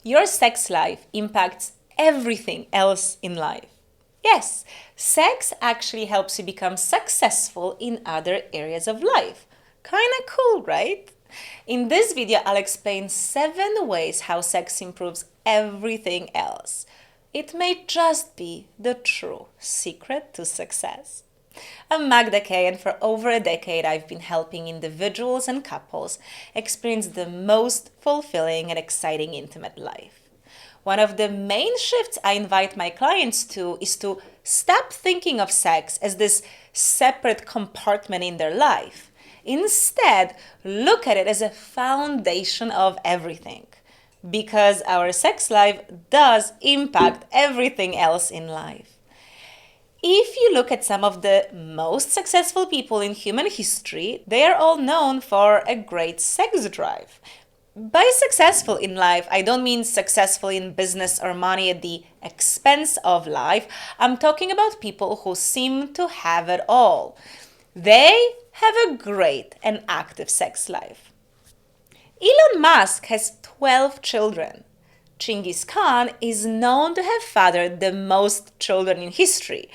Your sex life impacts everything else in life. Yes, sex actually helps you become successful in other areas of life. Kinda cool, right? In this video, I'll explain 7 ways how sex improves everything else. It may just be the true secret to success. I'm Magda Kay, and for over a decade, I've been helping individuals and couples experience the most fulfilling and exciting intimate life. One of the main shifts I invite my clients to is to stop thinking of sex as this separate compartment in their life. Instead, look at it as a foundation of everything. Because our sex life does impact everything else in life. If you look at some of the most successful people in human history, they are all known for a great sex drive. By successful in life, I don't mean successful in business or money at the expense of life. I'm talking about people who seem to have it all. They have a great and active sex life. Elon Musk has 12 children. Genghis Khan is known to have fathered the most children in history.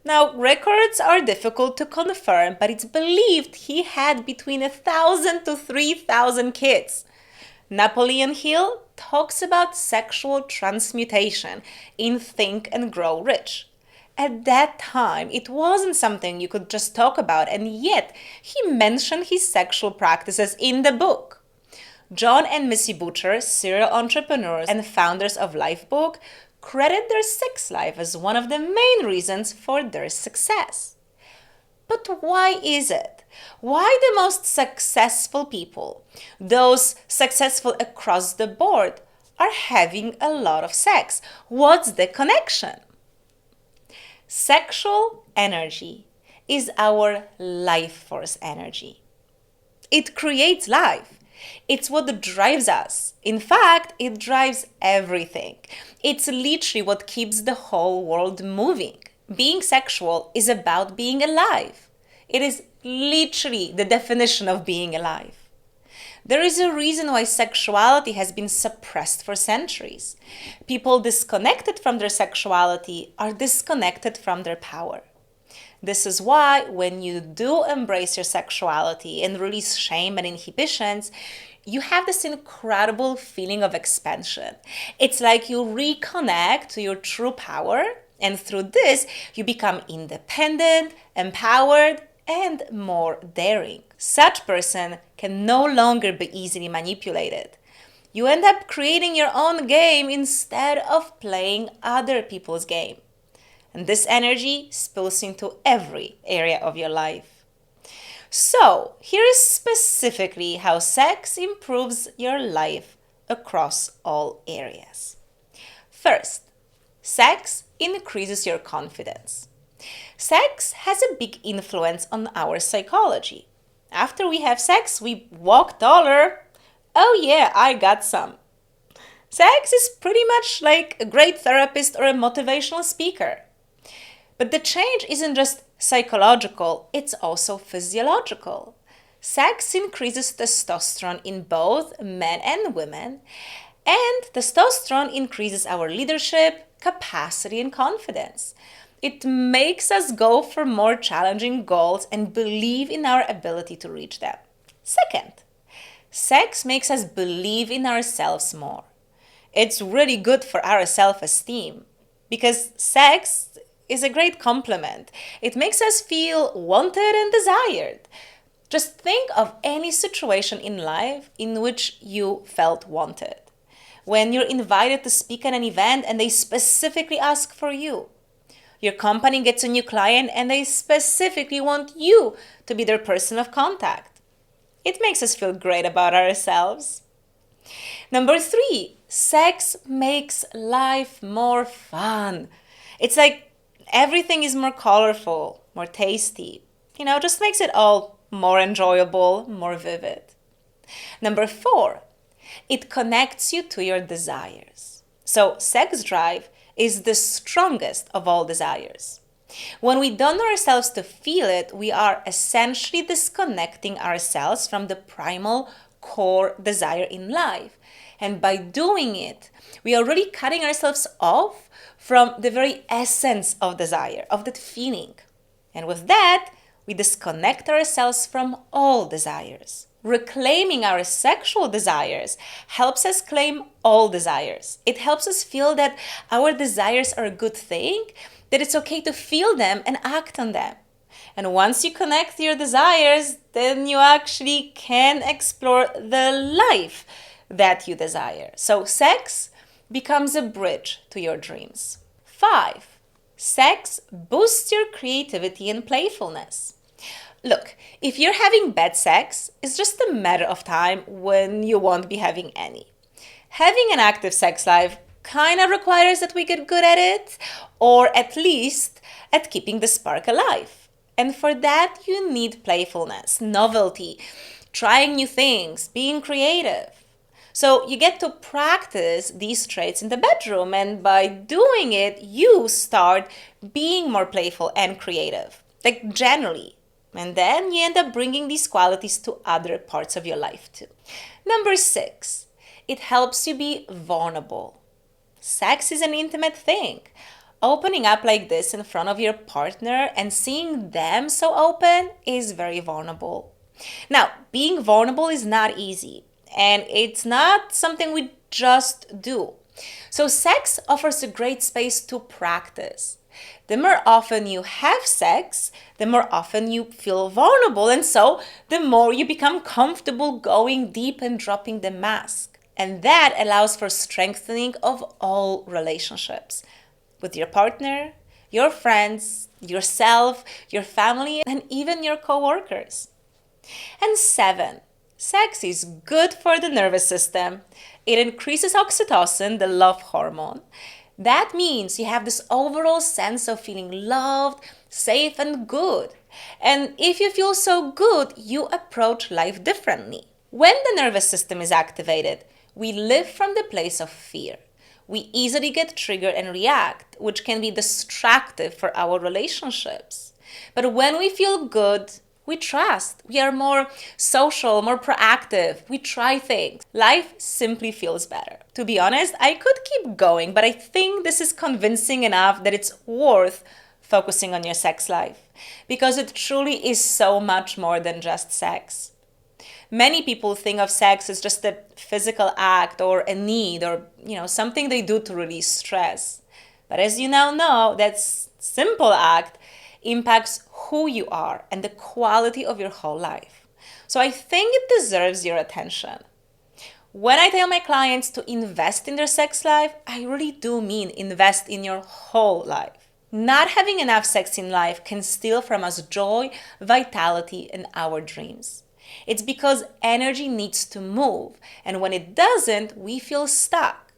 Now, records are difficult to confirm, but it's believed he had between 1,000 to 3,000 kids. Napoleon Hill talks about sexual transmutation in Think and Grow Rich. At that time, it wasn't something you could just talk about, and yet he mentioned his sexual practices in the book. John and Missy Butcher, serial entrepreneurs and founders of Lifebook, credit their sex life as one of the main reasons for their success. But why is it? Why the most successful people, those successful across the board, are having a lot of sex? What's the connection? Sexual energy is our life force energy. It creates life. It's what drives us. In fact, it drives everything. It's literally what keeps the whole world moving. Being sexual is about being alive. It is literally the definition of being alive. There is a reason why sexuality has been suppressed for centuries. People disconnected from their sexuality are disconnected from their power. This is why when you do embrace your sexuality and release shame and inhibitions, you have this incredible feeling of expansion. It's like you reconnect to your true power, and through this, you become independent, empowered, and more daring. Such person can no longer be easily manipulated. You end up creating your own game instead of playing other people's game. And this energy spills into every area of your life. So, here is specifically how sex improves your life across all areas. First, sex increases your confidence. Sex has a big influence on our psychology. After we have sex, we walk taller. Oh yeah, I got some. Sex is pretty much like a great therapist or a motivational speaker. But the change isn't just psychological, it's also physiological. Sex increases testosterone in both men and women, and testosterone increases our leadership, capacity, and confidence. It makes us go for more challenging goals and believe in our ability to reach them. Second, sex makes us believe in ourselves more. It's really good for our self-esteem because sex is a great compliment. It makes us feel wanted and desired. Just think of any situation in life in which you felt wanted. When you're invited to speak at an event and they specifically ask for you. Your company gets a new client and they specifically want you to be their person of contact. It makes us feel great about ourselves. Number 3, sex makes life more fun. It's like everything is more colorful, more tasty. Just makes it all more enjoyable, more vivid. Number 4, it connects you to your desires. So sex drive is the strongest of all desires. When we don't know ourselves to feel it, we are essentially disconnecting ourselves from the primal core desire in life. And by doing it, we are really cutting ourselves off from the very essence of desire, of that feeling. And with that, we disconnect ourselves from all desires. Reclaiming our sexual desires helps us claim all desires. It helps us feel that our desires are a good thing, that it's okay to feel them and act on them. And once you connect your desires, then you actually can explore the life that you desire. So sex becomes a bridge to your dreams. 5. Sex boosts your creativity and playfulness. Look, if you're having bad sex, it's just a matter of time when you won't be having any. Having an active sex life kind of requires that we get good at it, or at least at keeping the spark alive. And for that, you need playfulness, novelty, trying new things, being creative. So you get to practice these traits in the bedroom, and by doing it, you start being more playful and creative, like generally. And then you end up bringing these qualities to other parts of your life too. Number 6, it helps you be vulnerable. Sex is an intimate thing. Opening up like this in front of your partner and seeing them so open is very vulnerable. Now, being vulnerable is not easy, and it's not something we just do. So sex offers a great space to practice. The more often you have sex, the more often you feel vulnerable, and so the more you become comfortable going deep and dropping the mask. And that allows for strengthening of all relationships with your partner, your friends, yourself, your family, and even your coworkers. And 7, sex is good for the nervous system. It increases oxytocin, the love hormone. That means you have this overall sense of feeling loved, safe, and good. And if you feel so good, you approach life differently. When the nervous system is activated, we live from the place of fear. We easily get triggered and react, which can be destructive for our relationships. But when we feel good, we trust. We are more social, more proactive. We try things. Life simply feels better. To be honest, I could keep going, but I think this is convincing enough that it's worth focusing on your sex life, because it truly is so much more than just sex. Many people think of sex as just a physical act or a need, or something they do to release stress. But as you now know, that simple act impacts who you are and the quality of your whole life. So I think it deserves your attention. When I tell my clients to invest in their sex life, I really do mean invest in your whole life. Not having enough sex in life can steal from us joy, vitality, and our dreams. It's because energy needs to move, and when it doesn't, we feel stuck.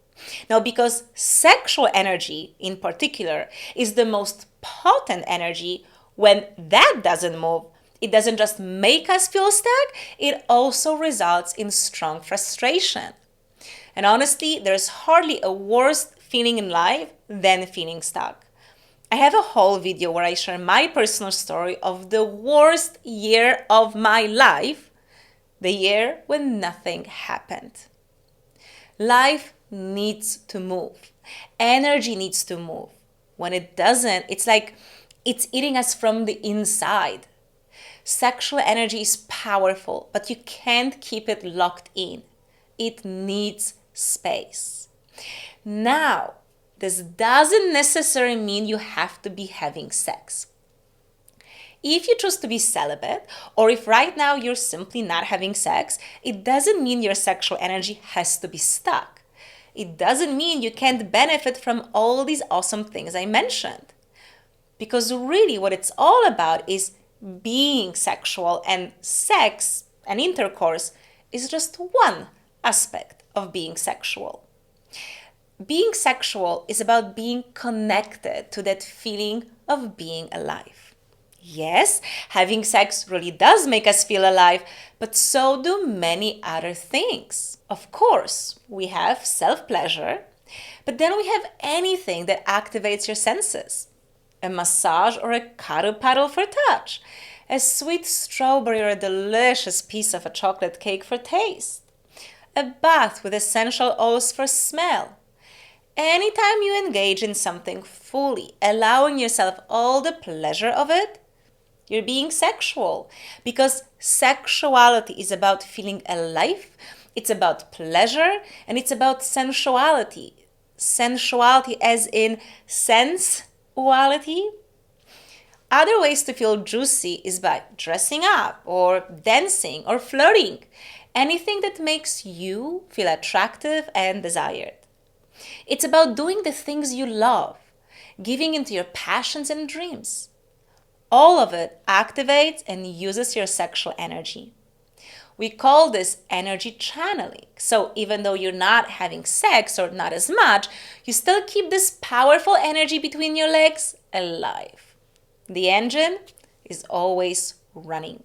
Now, because sexual energy in particular is the most potent energy, when that doesn't move, it doesn't just make us feel stuck, it also results in strong frustration. And honestly, there's hardly a worse feeling in life than feeling stuck. I have a whole video where I share my personal story of the worst year of my life, the year when nothing happened. Life needs to move. Energy needs to move. When it doesn't, it's like it's eating us from the inside. Sexual energy is powerful, but you can't keep it locked in. It needs space. Now, this doesn't necessarily mean you have to be having sex. If you choose to be celibate, or if right now you're simply not having sex, it doesn't mean your sexual energy has to be stuck. It doesn't mean you can't benefit from all these awesome things I mentioned. Because really what it's all about is being sexual, and sex and intercourse is just one aspect of being sexual. Being sexual is about being connected to that feeling of being alive. Yes, having sex really does make us feel alive, but so do many other things. Of course, we have self-pleasure, but then we have anything that activates your senses. A massage or a cuddle paddle for touch, a sweet strawberry or a delicious piece of a chocolate cake for taste, a bath with essential oils for smell. Anytime you engage in something fully, allowing yourself all the pleasure of it, you're being sexual. Because sexuality is about feeling alive, it's about pleasure, and it's about sensuality. Sensuality as in sensuality. Other ways to feel juicy is by dressing up or dancing or flirting. Anything that makes you feel attractive and desired. It's about doing the things you love, giving into your passions and dreams. All of it activates and uses your sexual energy. We call this energy channeling. So even though you're not having sex or not as much, you still keep this powerful energy between your legs alive. The engine is always running.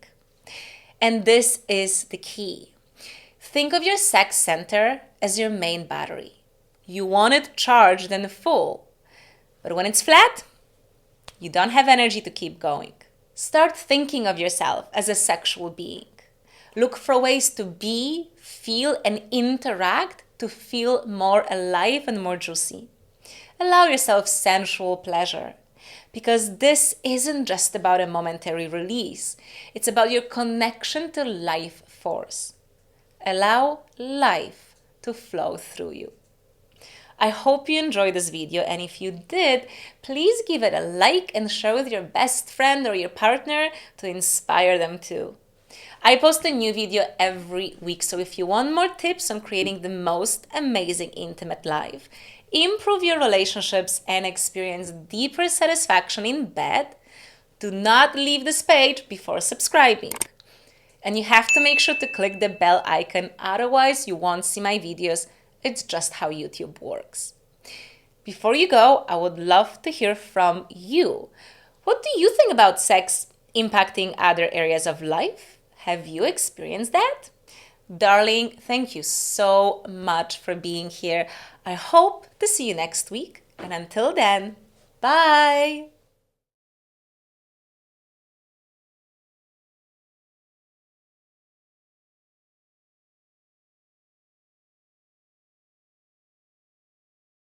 And this is the key. Think of your sex center as your main battery. You want it charged and full. But when it's flat, you don't have energy to keep going. Start thinking of yourself as a sexual being. Look for ways to be, feel, and interact to feel more alive and more juicy. Allow yourself sensual pleasure. Because this isn't just about a momentary release. It's about your connection to life force. Allow life to flow through you. I hope you enjoyed this video, and if you did, please give it a like and share with your best friend or your partner to inspire them too. I post a new video every week, so if you want more tips on creating the most amazing intimate life, improve your relationships, and experience deeper satisfaction in bed, do not leave this page before subscribing. And you have to make sure to click the bell icon, otherwise you won't see my videos. It's just how YouTube works. Before you go, I would love to hear from you. What do you think about sex impacting other areas of life? Have you experienced that? Darling, thank you so much for being here. I hope to see you next week. And until then, bye.